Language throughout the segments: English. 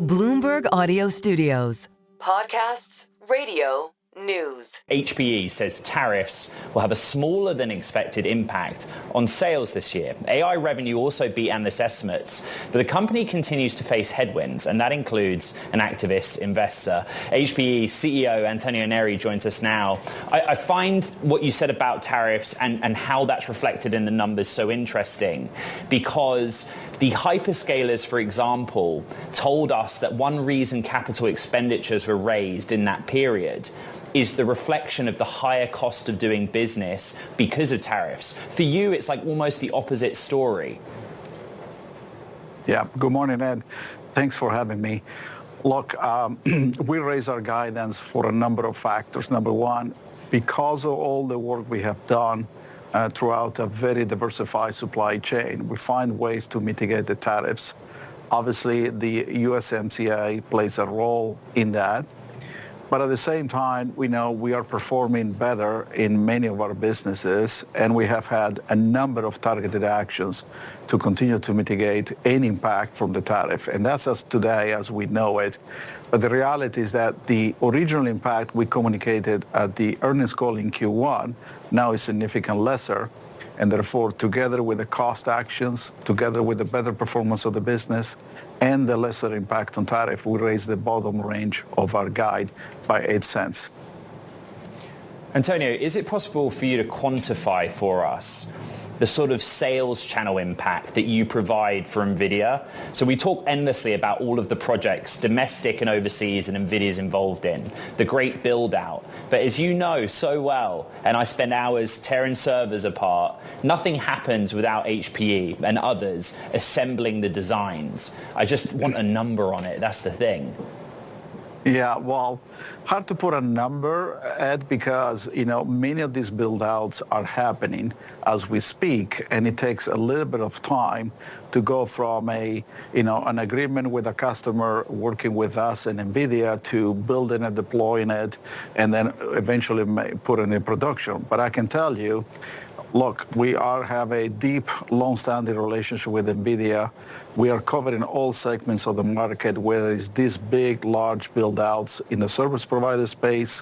Bloomberg Audio Studios. Podcasts, radio, news. HPE says tariffs will have a smaller than expected impact on sales this year. AI revenue also beat analyst estimates, but the company continues to face headwinds, and that includes an activist investor. HPE CEO Antonio Neri joins us now. I find what you said about tariffs and how that's reflected in the numbers so interesting, because the hyperscalers, for example, told us that one reason capital expenditures were raised in that period is the reflection of the higher cost of doing business because of tariffs. For you, it's like almost the opposite story. Yeah, good morning, Ed. Thanks for having me. Look, we raise our guidance for a number of factors. Number one, because of all the work we have done throughout a very diversified supply chain, we find ways to mitigate the tariffs. Obviously, the USMCA plays a role in that. But at the same time, we know we are performing better in many of our businesses, and we have had a number of targeted actions to continue to mitigate any impact from the tariff. And that's as today as we know it. But the reality is that the original impact we communicated at the earnings call in Q1 now is significantly lesser. And therefore, together with the cost actions, together with the better performance of the business, and the lesser impact on tariff, we raised the bottom range of our guide by 8 cents. Antonio, is it possible for you to quantify for us the sort of sales channel impact that you provide for NVIDIA? So we talk endlessly about all of the projects, domestic and overseas, and NVIDIA's involved in, the great build out. But as you know so well, and I spend hours tearing servers apart, nothing happens without HPE and others assembling the designs. I just want a number on it, that's the thing. Yeah, well, hard to put a number, Ed, because, many of these build-outs are happening as we speak, and it takes a little bit of time to go from an agreement with a customer working with us and NVIDIA to building and deploying it, and then eventually put it in production. But I can tell you, look, we have a deep, long-standing relationship with NVIDIA. We are covering all segments of the market, whether it's these big, large build-outs in the service provider space,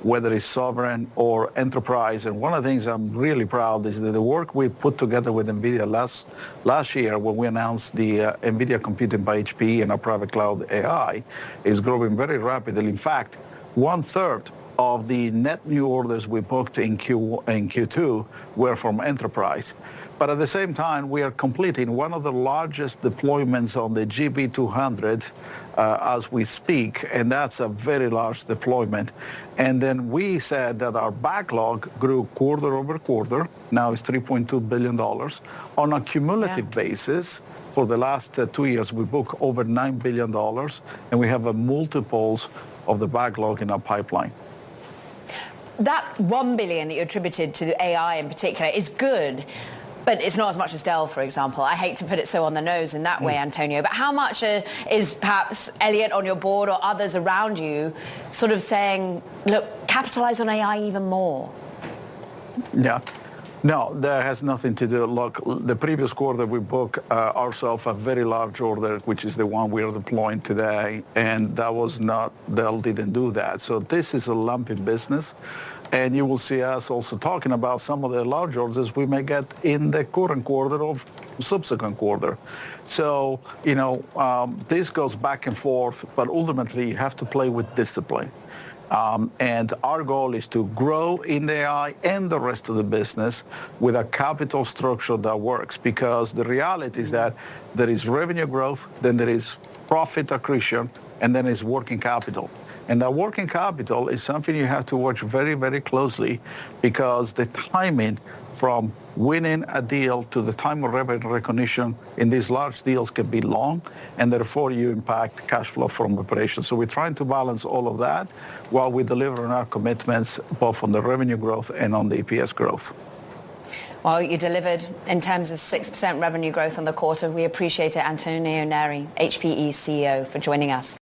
whether it's sovereign or enterprise. And one of the things I'm really proud is that the work we put together with NVIDIA last year when we announced the NVIDIA Computing by HPE and our private cloud AI is growing very rapidly. In fact, 1/3 of the net new orders we booked in Q2 were from enterprise. But at the same time, we are completing one of the largest deployments on the GB200 as we speak, and that's a very large deployment. And then we said that our backlog grew quarter over quarter. Now it's $3.2 billion. On a cumulative basis, for the last 2 years, we booked over $9 billion, and we have multiples of the backlog in our pipeline. That $1 billion that you attributed to the AI in particular is good, but it's not as much as Dell, for example. I hate to put it so on the nose in that way, Antonio, but how much is perhaps Elliot on your board or others around you sort of saying, look, capitalize on AI even more? Yeah. No, that has nothing to do. Look, the previous quarter we booked ourselves a very large order, which is the one we are deploying today, and that was not, Dell didn't do that. So this is a lumpy business, and you will see us also talking about some of the large orders we may get in the current quarter or subsequent quarter. So, this goes back and forth, but ultimately you have to play with discipline. And our goal is to grow in the AI and the rest of the business with a capital structure that works, because the reality is that there is revenue growth, then there is profit accretion, and then there's working capital. And that working capital is something you have to watch very, very closely, because the timing from winning a deal to the time of revenue recognition in these large deals can be long, and therefore you impact cash flow from operations. So we're trying to balance all of that while we deliver on our commitments, both on the revenue growth and on the EPS growth. Well, you delivered in terms of 6% revenue growth on the quarter. We appreciate it, Antonio Neri, HPE CEO, for joining us.